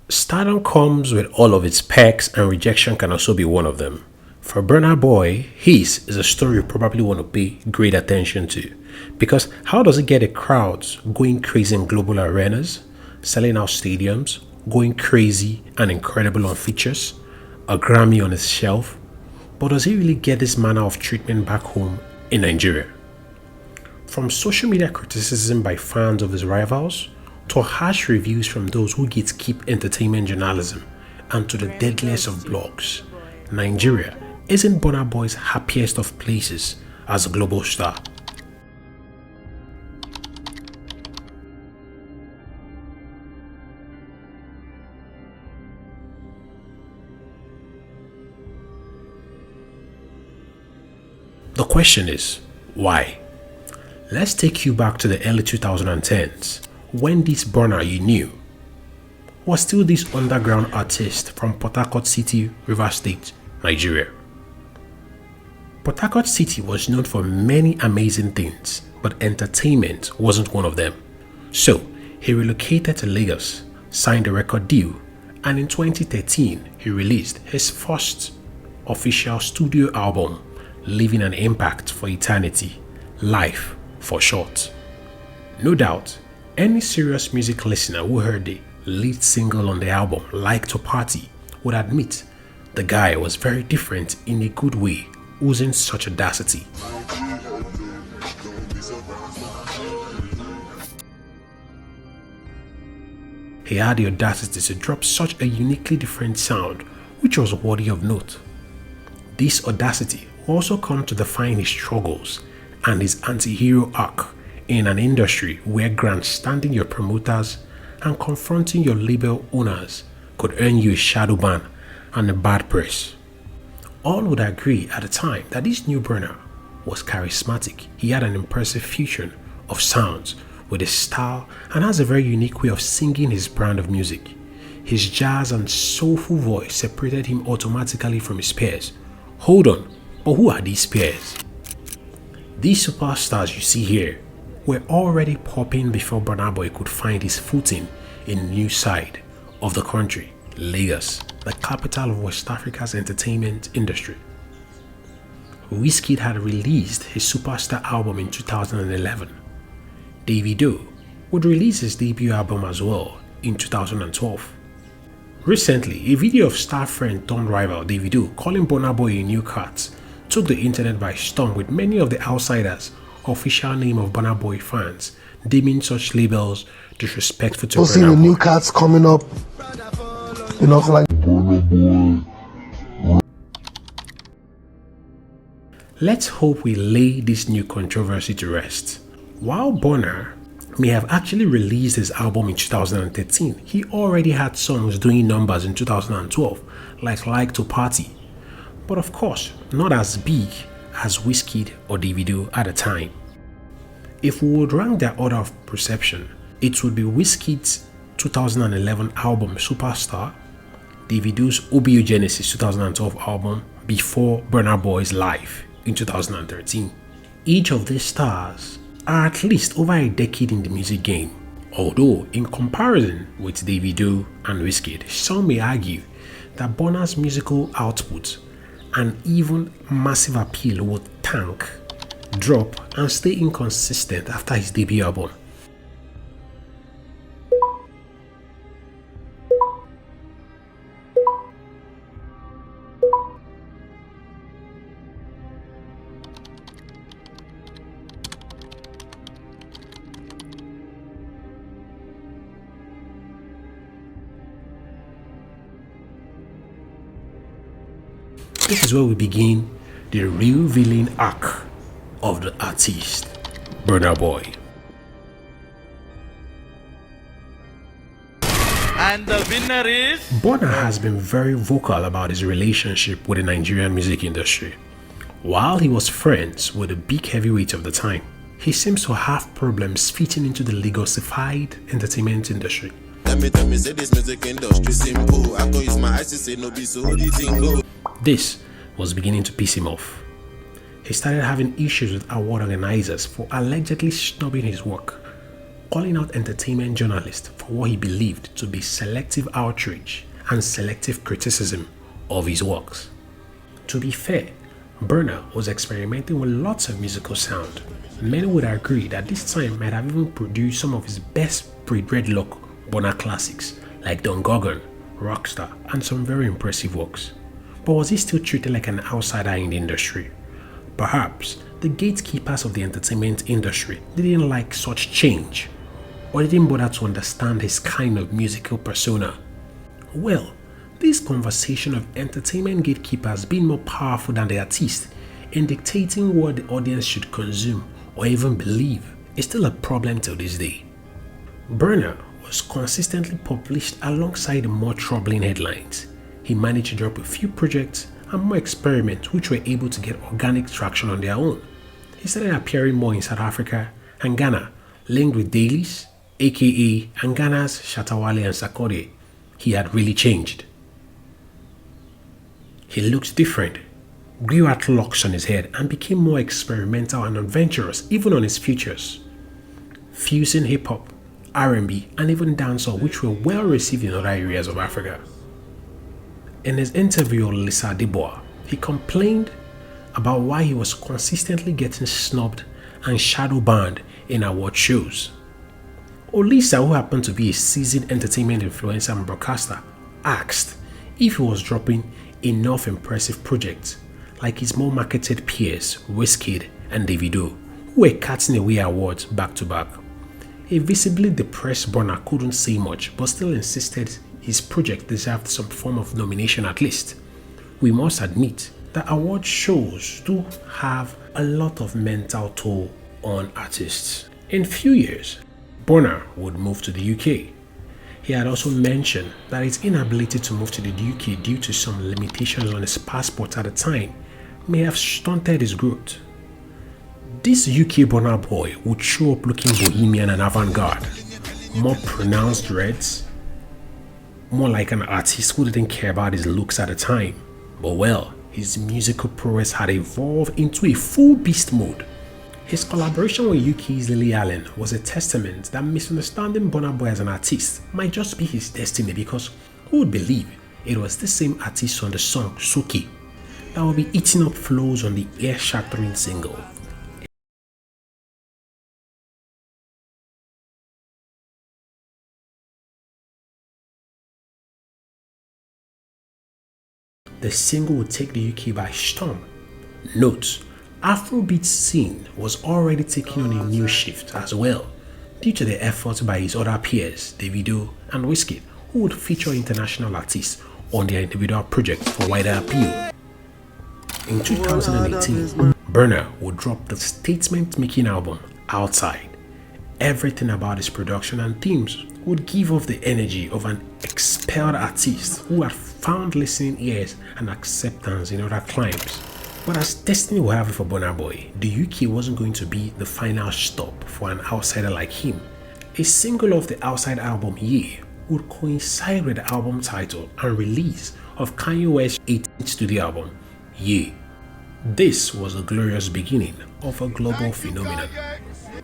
Stardom comes with all of its perks, and rejection can also be one of them. For Burna Boy, his is a story you probably want to pay great attention to. Because how does it get the crowds going crazy in global arenas, selling out stadiums, going crazy and incredible on features, a Grammy on his shelf? But does he really get this manner of treatment back home in Nigeria? From social media criticism by fans of his rivals, to harsh reviews from those who gatekeep entertainment journalism, and to the deadliest of blogs, Nigeria isn't Burna Boy's happiest of places as a global star. The question is, why? Let's take you back to the early 2010s, when this Burna you knew was still this underground artist from Port Harcourt City, Rivers State, Nigeria. Port Harcourt City was known for many amazing things, but entertainment wasn't one of them. So, he relocated to Lagos, signed a record deal, and in 2013, he released his first official studio album, Leaving an Impact for Eternity, Life for short. No doubt, any serious music listener who heard the lead single on the album, Like to Party, would admit the guy was very different in a good way, oozing such audacity. He had the audacity to drop such a uniquely different sound, which was worthy of note. This audacity will also come to define his struggles and his anti-hero arc in an industry where grandstanding your promoters and confronting your label owners could earn you a shadow ban and a bad press. All would agree at the time that this new Burna was charismatic. He had an impressive fusion of sounds with his style and has a very unique way of singing his brand of music. His jazz and soulful voice separated him automatically from his peers. Hold on, but who are these peers? These superstars you see here were already popping before Burna Boy could find his footing in the new side of the country, Lagos, the capital of West Africa's entertainment industry. Wizkid had released his Superstar album in 2011. Davido would release his debut album as well in 2012. Recently, a video of star friend turned rival Davido calling Burna Boy a new cat took the internet by storm, with many of the outsiders, official name of Burna Boy fans, deeming such labels disrespectful to Burna Boy. Seeing the new cats coming up, like Burna Boy. Let's hope we lay this new controversy to rest. While Burna may have actually released his album in 2013, he already had songs doing numbers in 2012, like to Party. But of course, not as big as Wizkid or Davido at the time. If we would rank their order of perception, it would be Wizkid's 2011 album Superstar, Davido's Obeogenesis 2012 album before Burna Boy's Life in 2013. Each of these stars are at least over a decade in the music game, although in comparison with Davido and Wizkid, some may argue that Burna's musical output and even massive appeal would tank, drop, and stay inconsistent after his debut album. This is where we begin the real villain arc of the artist, Burna Boy. And the winner is... Burna has been very vocal about his relationship with the Nigerian music industry. While he was friends with the big heavyweights of the time, he seems to have problems fitting into the Lagosified entertainment industry. Say this music industry simple. I use my eyes to say no be so the thing go. This was beginning to piss him off. He started having issues with award organizers for allegedly snubbing his work. calling out entertainment journalists for what he believed to be selective outrage and selective criticism of his works. To be fair, Burna was experimenting with lots of musical sound. Many would agree that this time might have even produced some of his best pre-dreadlock Burna classics like Don Gorgon, Rockstar, and some very impressive works. But was he still treated like an outsider in the industry? Perhaps the gatekeepers of the entertainment industry didn't like such change, or didn't bother to understand his kind of musical persona. Well, this conversation of entertainment gatekeepers being more powerful than the artist in dictating what the audience should consume or even believe is still a problem till this day. Burna was consistently published alongside the more troubling headlines. He managed to drop a few projects and more experiments which were able to get organic traction on their own. He started appearing more in South Africa and Ghana, linked with dailies, aka Ghana's Shatawale and Sakode. He had really changed. He looked different, grew out locks on his head and became more experimental and adventurous even on his features, fusing hip-hop, R&B and even dancehall which were well received in other areas of Africa. In his interview with Lisa Debois, he complained about why he was consistently getting snubbed and shadow banned in award shows. Olisa, who happened to be a seasoned entertainment influencer and broadcaster, asked if he was dropping enough impressive projects like his more marketed peers Wizkid and Davido, who were cutting away awards back to back. A visibly depressed Burna couldn't say much but still insisted his project deserved some form of nomination at least. We must admit that award shows do have a lot of mental toll on artists. In few years, Burna would move to the UK. He had also mentioned that his inability to move to the UK due to some limitations on his passport at the time may have stunted his growth. This UK Burna Boy would show up looking bohemian and avant-garde, more pronounced dreads, more like an artist who didn't care about his looks at the time. But well, his musical prowess had evolved into a full beast mode. His collaboration with UK's Lily Allen was a testament that misunderstanding Burna Boy as an artist might just be his destiny, because who would believe it was the same artist on the song Suki that would be eating up flows on the ear-shattering single. The single would take the UK by storm. Note, Afrobeats scene was already taking on a new shift as well, due to the efforts by his other peers, Davido and Wizkid, who would feature international artists on their individual projects for wider appeal. In 2018, Burna would drop the statement-making album Outside. Everything about his production and themes would give off the energy of an expelled artist who had found listening ears and acceptance in other climes. But as destiny will have it for Burna Boy, the UK wasn't going to be the final stop for an outsider like him. A single of the Outside album, Yeah, would coincide with the album title and release of Kanye West's 18th studio album, Yeah. This was a glorious beginning of a global phenomenon.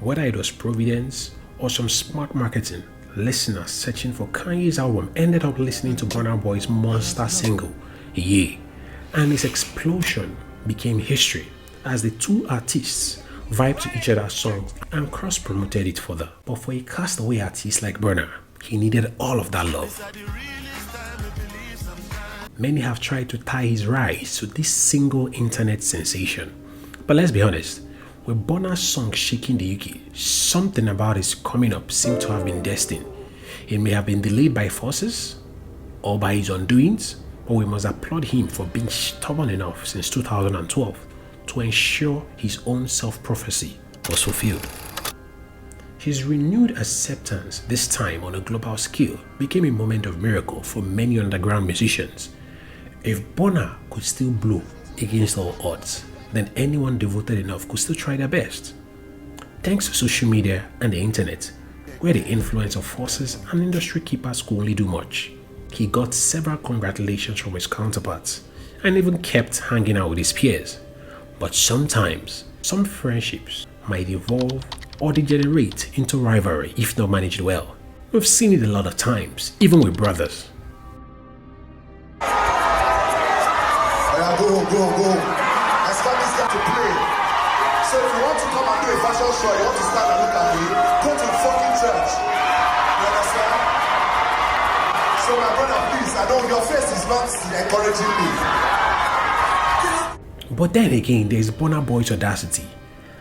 Whether it was providence or some smart marketing, listeners searching for Kanye's album ended up listening to Burna Boy's monster single, Yeah, and its explosion became history as the two artists vibed to each other's songs and cross-promoted it further. But for a castaway artist like Burna, he needed all of that love. Many have tried to tie his rise to this single internet sensation. But let's be honest, with Burna's song shaking the UK, something about his coming up seemed to have been destined. It may have been delayed by forces or by his undoings, but we must applaud him for being stubborn enough since 2012 to ensure his own self-prophecy was fulfilled. His renewed acceptance, this time on a global scale, became a moment of miracle for many underground musicians. If Burna could still blow against all odds, then anyone devoted enough could still try their best. Thanks to social media and the internet, where the influence of forces and industry keepers could only do much, he got several congratulations from his counterparts and even kept hanging out with his peers. But sometimes, some friendships might evolve or degenerate into rivalry if not managed well. We've seen it a lot of times, even with brothers. Go. I start this guy to play. So if you want to come and do a fashion show, you want to stand and look at me, go to the fucking church. You understand? So my brother, please, I know your face is not encouraging me. But then again, there's Burna Boy's audacity,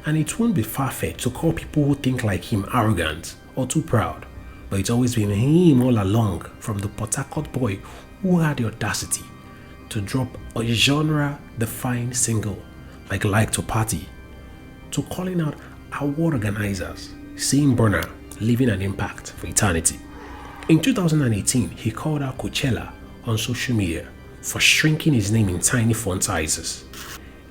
and it won't be far-fetched to call people who think like him arrogant or too proud. But it's always been him all along, from the Port Harcourt boy who had the audacity to drop a genre-defiant single like to Party, to calling out award organizers, seeing Burna leaving an impact for eternity. In 2018, he called out Coachella on social media for shrinking his name in tiny font sizes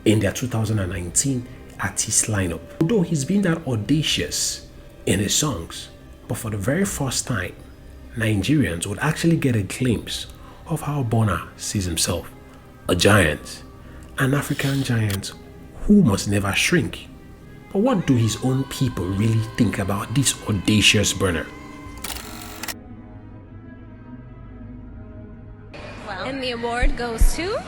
in their 2019 artist lineup. Although he's been that audacious in his songs, but for the very first time, Nigerians would actually get a glimpse of how Burna sees himself, a giant, an African giant who must never shrink. But what do his own people really think about this audacious Burna? And the award goes to